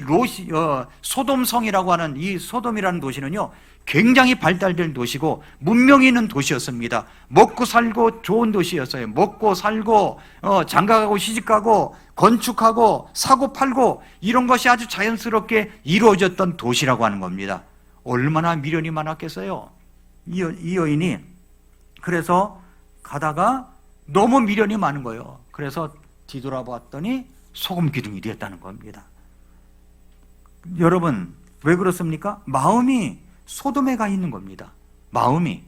소돔성이라고 하는 이 소돔이라는 도시는요, 굉장히 발달된 도시고 문명이 있는 도시였습니다. 먹고 살고 좋은 도시였어요. 먹고 살고 장가가고 시집가고 건축하고 사고 팔고 이런 것이 아주 자연스럽게 이루어졌던 도시라고 하는 겁니다. 얼마나 미련이 많았겠어요. 이 여인이 그래서 가다가 너무 미련이 많은 거예요. 그래서 뒤돌아봤더니 소금 기둥이 되었다는 겁니다. 여러분 왜 그렇습니까? 마음이 소돔에 가 있는 겁니다. 마음이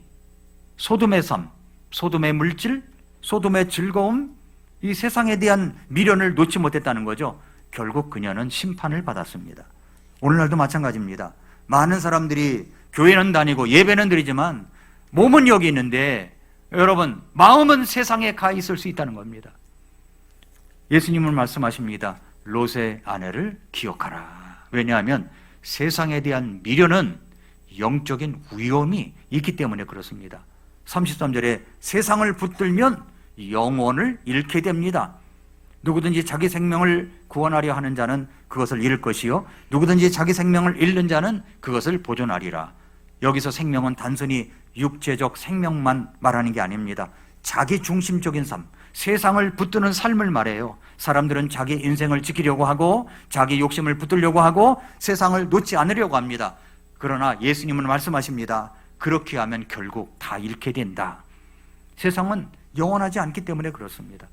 소돔의 삶, 소돔의 물질, 소돔의 즐거움, 이 세상에 대한 미련을 놓지 못했다는 거죠. 결국 그녀는 심판을 받았습니다. 오늘날도 마찬가지입니다. 많은 사람들이 교회는 다니고 예배는 드리지만 몸은 여기 있는데 여러분 마음은 세상에 가 있을 수 있다는 겁니다. 예수님은 말씀하십니다. 롯의 아내를 기억하라. 왜냐하면 세상에 대한 미련은 영적인 위험이 있기 때문에 그렇습니다. 33절에 세상을 붙들면 영혼을 잃게 됩니다. 누구든지 자기 생명을 구원하려 하는 자는 그것을 잃을 것이요 누구든지 자기 생명을 잃는 자는 그것을 보존하리라. 여기서 생명은 단순히 육체적 생명만 말하는 게 아닙니다. 자기 중심적인 삶, 세상을 붙드는 삶을 말해요. 사람들은 자기 인생을 지키려고 하고 자기 욕심을 붙들려고 하고 세상을 놓지 않으려고 합니다. 그러나 예수님은 말씀하십니다. 그렇게 하면 결국 다 잃게 된다. 세상은 영원하지 않기 때문에 그렇습니다.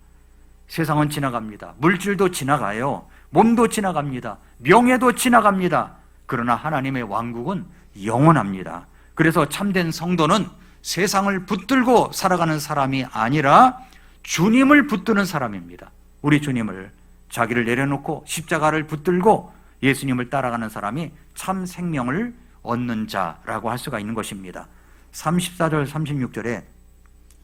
세상은 지나갑니다. 물질도 지나가요. 몸도 지나갑니다. 명예도 지나갑니다. 그러나 하나님의 왕국은 영원합니다. 그래서 참된 성도는 세상을 붙들고 살아가는 사람이 아니라 주님을 붙드는 사람입니다. 우리 주님을, 자기를 내려놓고 십자가를 붙들고 예수님을 따라가는 사람이 참 생명을 얻는 자라고 할 수가 있는 것입니다. 34절 36절에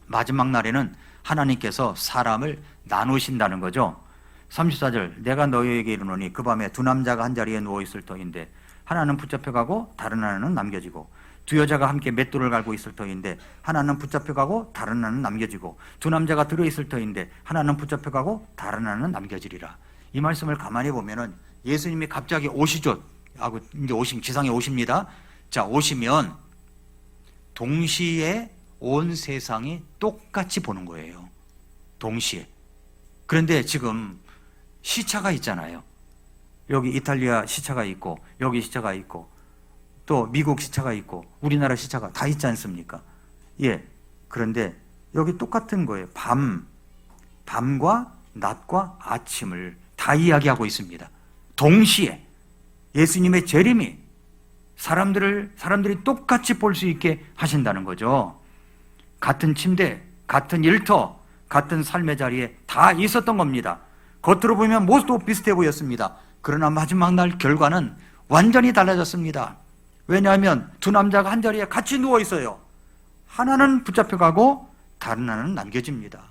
마지막 날에는 하나님께서 사람을 나누신다는 거죠. 34절 내가 너희에게 이르노니 그 밤에 두 남자가 한 자리에 누워 있을 터인데 하나는 붙잡혀가고 다른 하나는 남겨지고 두 여자가 함께 맷돌을 갈고 있을 터인데 하나는 붙잡혀가고 다른 하나는 남겨지고 두 남자가 들어있을 터인데 하나는 붙잡혀가고 다른 하나는 남겨지리라. 이 말씀을 가만히 보면은 예수님이 갑자기 오시죠. 하고 이제 지상에 오십니다. 자, 오시면 동시에 온 세상이 똑같이 보는 거예요. 동시에. 그런데 지금 시차가 있잖아요. 여기 이탈리아 시차가 있고 여기 시차가 있고 또 미국 시차가 있고 우리나라 시차가 다 있지 않습니까? 예. 그런데 여기 똑같은 거예요. 밤과 낮과 아침을 다 이야기하고 있습니다. 동시에 예수님의 재림이 사람들이 똑같이 볼 수 있게 하신다는 거죠. 같은 침대, 같은 일터, 같은 삶의 자리에 다 있었던 겁니다. 겉으로 보면 모습도 비슷해 보였습니다. 그러나 마지막 날 결과는 완전히 달라졌습니다. 왜냐하면 두 남자가 한 자리에 같이 누워 있어요. 하나는 붙잡혀가고 다른 하나는 남겨집니다.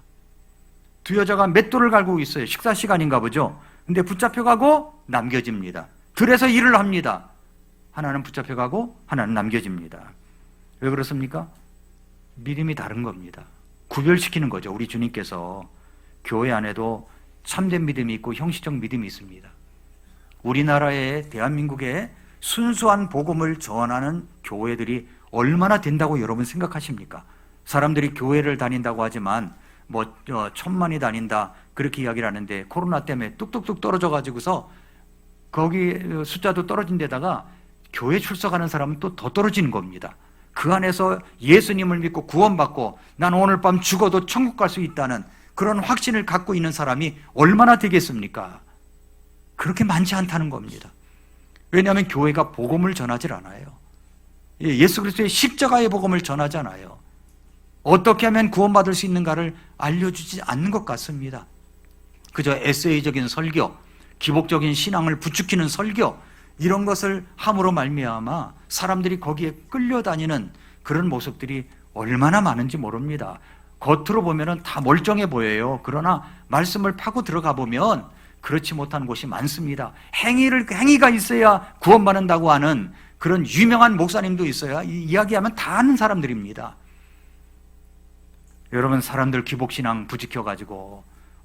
두 여자가 맷돌을 갈고 있어요. 식사 시간인가 보죠. 근데 붙잡혀가고 남겨집니다. 들에서 일을 합니다. 하나는 붙잡혀가고 하나는 남겨집니다. 왜 그렇습니까? 믿음이 다른 겁니다. 구별시키는 거죠. 우리 주님께서 교회 안에도 참된 믿음이 있고 형식적 믿음이 있습니다. 우리나라의 대한민국에 순수한 복음을 전하는 교회들이 얼마나 된다고 여러분 생각하십니까? 사람들이 교회를 다닌다고 하지만 1,000만이 다닌다 그렇게 이야기를 하는데 코로나 때문에 뚝뚝뚝 떨어져 가지고서 거기 숫자도 떨어진 데다가 교회 출석하는 사람은 또 더 떨어지는 겁니다. 그 안에서 예수님을 믿고 구원받고 난 오늘 밤 죽어도 천국 갈 수 있다는 그런 확신을 갖고 있는 사람이 얼마나 되겠습니까? 그렇게 많지 않다는 겁니다. 왜냐하면 교회가 복음을 전하질 않아요. 예수 그리스도의 십자가의 복음을 전하지 않아요. 어떻게 하면 구원받을 수 있는가를 알려주지 않는 것 같습니다. 그저 에세이적인 설교, 기복적인 신앙을 부추기는 설교, 이런 것을 함으로 말미암아 사람들이 거기에 끌려다니는 그런 모습들이 얼마나 많은지 모릅니다. 겉으로 보면 다 멀쩡해 보여요. 그러나 말씀을 파고 들어가 보면 그렇지 못한 곳이 많습니다. 행위가 있어야 구원받는다고 하는 그런 유명한 목사님도 있어야 이야기하면 다 아는 사람들입니다. 여러분, 사람들 기복신앙 부지켜가지고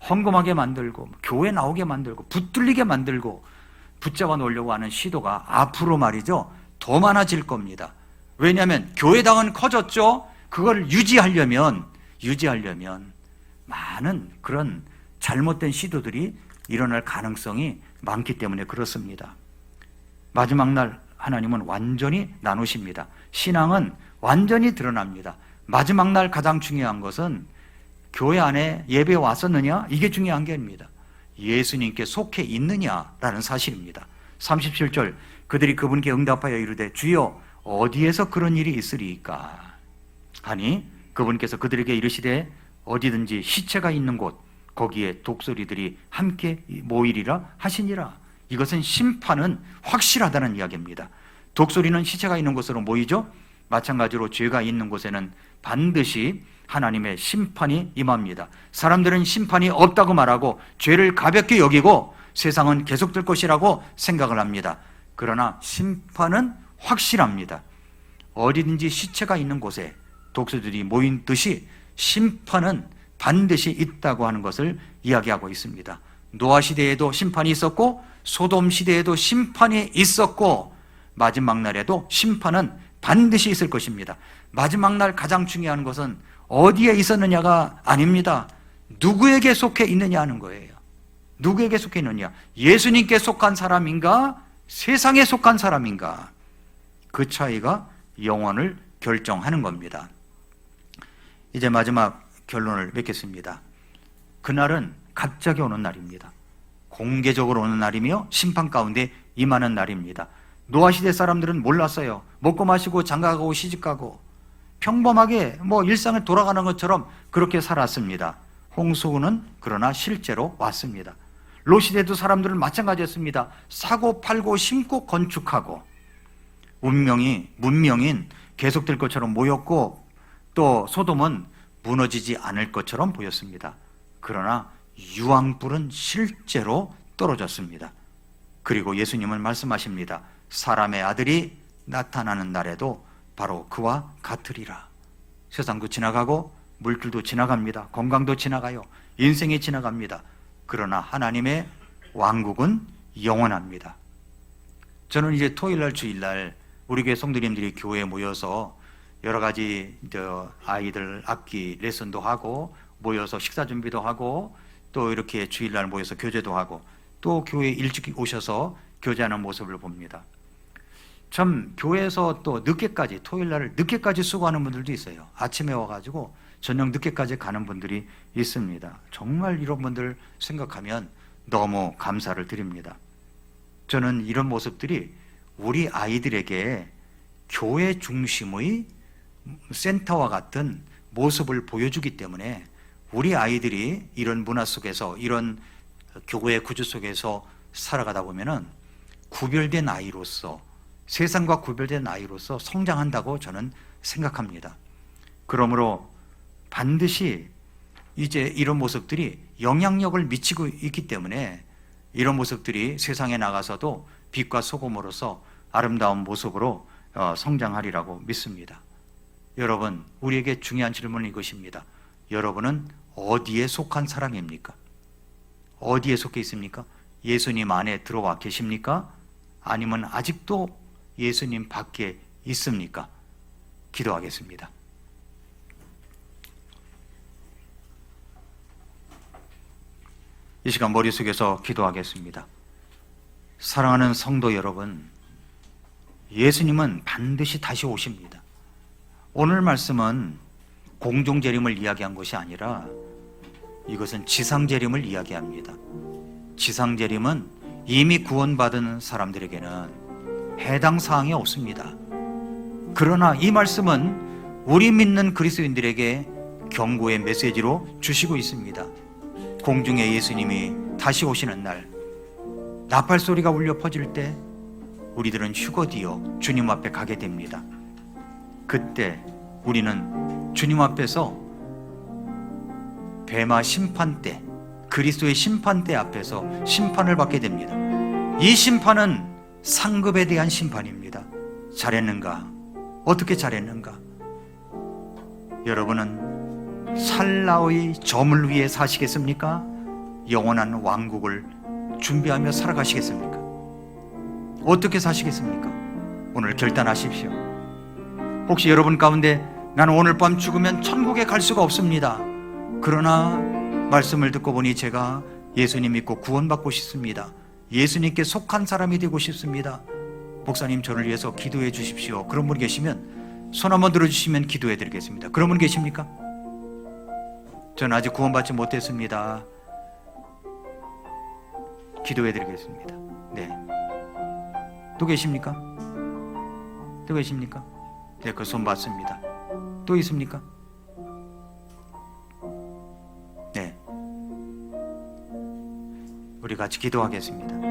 헝금하게 만들고 교회 나오게 만들고 붙들리게 만들고 붙잡아 놓으려고 하는 시도가 앞으로 말이죠 더 많아질 겁니다. 왜냐하면 교회당은 커졌죠. 그걸 유지하려면 많은 그런 잘못된 시도들이 일어날 가능성이 많기 때문에 그렇습니다. 마지막 날 하나님은 완전히 나누십니다. 신앙은 완전히 드러납니다. 마지막 날 가장 중요한 것은 교회 안에 예배에 왔었느냐? 이게 중요한 게 아닙니다. 예수님께 속해 있느냐라는 사실입니다. 37절, 그들이 그분께 응답하여 이르되 주여 어디에서 그런 일이 있으리이까 하니 그분께서 그들에게 이르시되 어디든지 시체가 있는 곳 거기에 독소리들이 함께 모이리라 하시니라. 이것은 심판은 확실하다는 이야기입니다. 독소리는 시체가 있는 곳으로 모이죠. 마찬가지로 죄가 있는 곳에는 반드시 하나님의 심판이 임합니다. 사람들은 심판이 없다고 말하고 죄를 가볍게 여기고 세상은 계속될 것이라고 생각을 합니다. 그러나 심판은 확실합니다. 어디든지 시체가 있는 곳에 독소들이 모인 듯이 심판은 반드시 있다고 하는 것을 이야기하고 있습니다. 노아 시대에도 심판이 있었고 소돔 시대에도 심판이 있었고 마지막 날에도 심판은 반드시 있을 것입니다. 마지막 날 가장 중요한 것은 어디에 있었느냐가 아닙니다. 누구에게 속해 있느냐 하는 거예요. 누구에게 속해 있느냐? 예수님께 속한 사람인가? 세상에 속한 사람인가? 그 차이가 영원을 결정하는 겁니다. 이제 마지막 결론을 맺겠습니다. 그날은 갑자기 오는 날입니다. 공개적으로 오는 날이며 심판 가운데 임하는 날입니다. 노아 시대 사람들은 몰랐어요. 먹고 마시고 장가가고 시집가고 평범하게 일상을 돌아가는 것처럼 그렇게 살았습니다. 홍수는 그러나 실제로 왔습니다. 롯 시대도 사람들은 마찬가지였습니다. 사고 팔고 심고 건축하고 문명인 계속될 것처럼 모였고 또 소돔은 무너지지 않을 것처럼 보였습니다. 그러나 유황불은 실제로 떨어졌습니다. 그리고 예수님은 말씀하십니다. 사람의 아들이 나타나는 날에도 바로 그와 같으리라. 세상도 지나가고 물질도 지나갑니다. 건강도 지나가요. 인생이 지나갑니다. 그러나 하나님의 왕국은 영원합니다. 저는 이제 토요일날 주일날 우리 교회 성도님들이 교회에 모여서 여러 가지 아이들 악기 레슨도 하고 모여서 식사 준비도 하고 또 이렇게 주일날 모여서 교제도 하고 또 교회에 일찍 오셔서 교제하는 모습을 봅니다. 참 교회에서 또 늦게까지 토요일날 늦게까지 수고하는 분들도 있어요. 아침에 와가지고 저녁 늦게까지 가는 분들이 있습니다. 정말 이런 분들 생각하면 너무 감사를 드립니다. 저는 이런 모습들이 우리 아이들에게 교회 중심의 센터와 같은 모습을 보여주기 때문에 우리 아이들이 이런 문화 속에서 이런 교회 구조 속에서 살아가다 보면은 구별된 아이로서 세상과 구별된 아이로서 성장한다고 저는 생각합니다. 그러므로 반드시 이제 이런 모습들이 영향력을 미치고 있기 때문에 이런 모습들이 세상에 나가서도 빛과 소금으로서 아름다운 모습으로 성장하리라고 믿습니다. 여러분, 우리에게 중요한 질문은 이것입니다. 여러분은 어디에 속한 사람입니까? 어디에 속해 있습니까? 예수님 안에 들어와 계십니까? 아니면 아직도 예수님 밖에 있습니까? 기도하겠습니다. 이 시간 머릿속에서 기도하겠습니다. 사랑하는 성도 여러분, 예수님은 반드시 다시 오십니다. 오늘 말씀은 공중재림을 이야기한 것이 아니라 이것은 지상재림을 이야기합니다. 지상재림은 이미 구원받은 사람들에게는 해당 사항이 없습니다. 그러나 이 말씀은 우리 믿는 그리스도인들에게 경고의 메시지로 주시고 있습니다. 공중에 예수님이 다시 오시는 날, 나팔 소리가 울려 퍼질 때 우리들은 휴거디어 주님 앞에 가게 됩니다. 그때 우리는 주님 앞에서 베마 심판대, 그리스도의 심판대 앞에서 심판을 받게 됩니다. 이 심판은 상급에 대한 심판입니다. 잘했는가? 어떻게 잘했는가? 여러분은 찰나의 점을 위해 사시겠습니까? 영원한 왕국을 준비하며 살아가시겠습니까? 어떻게 사시겠습니까? 오늘 결단하십시오. 혹시 여러분 가운데 나는 오늘 밤 죽으면 천국에 갈 수가 없습니다. 그러나 말씀을 듣고 보니 제가 예수님 믿고 구원받고 싶습니다. 예수님께 속한 사람이 되고 싶습니다. 목사님 저를 위해서 기도해 주십시오. 그런 분 계시면 손 한번 들어주시면 기도해 드리겠습니다. 그런 분 계십니까? 저는 아직 구원받지 못했습니다. 기도해 드리겠습니다. 네. 또 계십니까? 또 계십니까? 네, 그 손 받습니다. 또 있습니까? 네. 우리 같이 기도하겠습니다.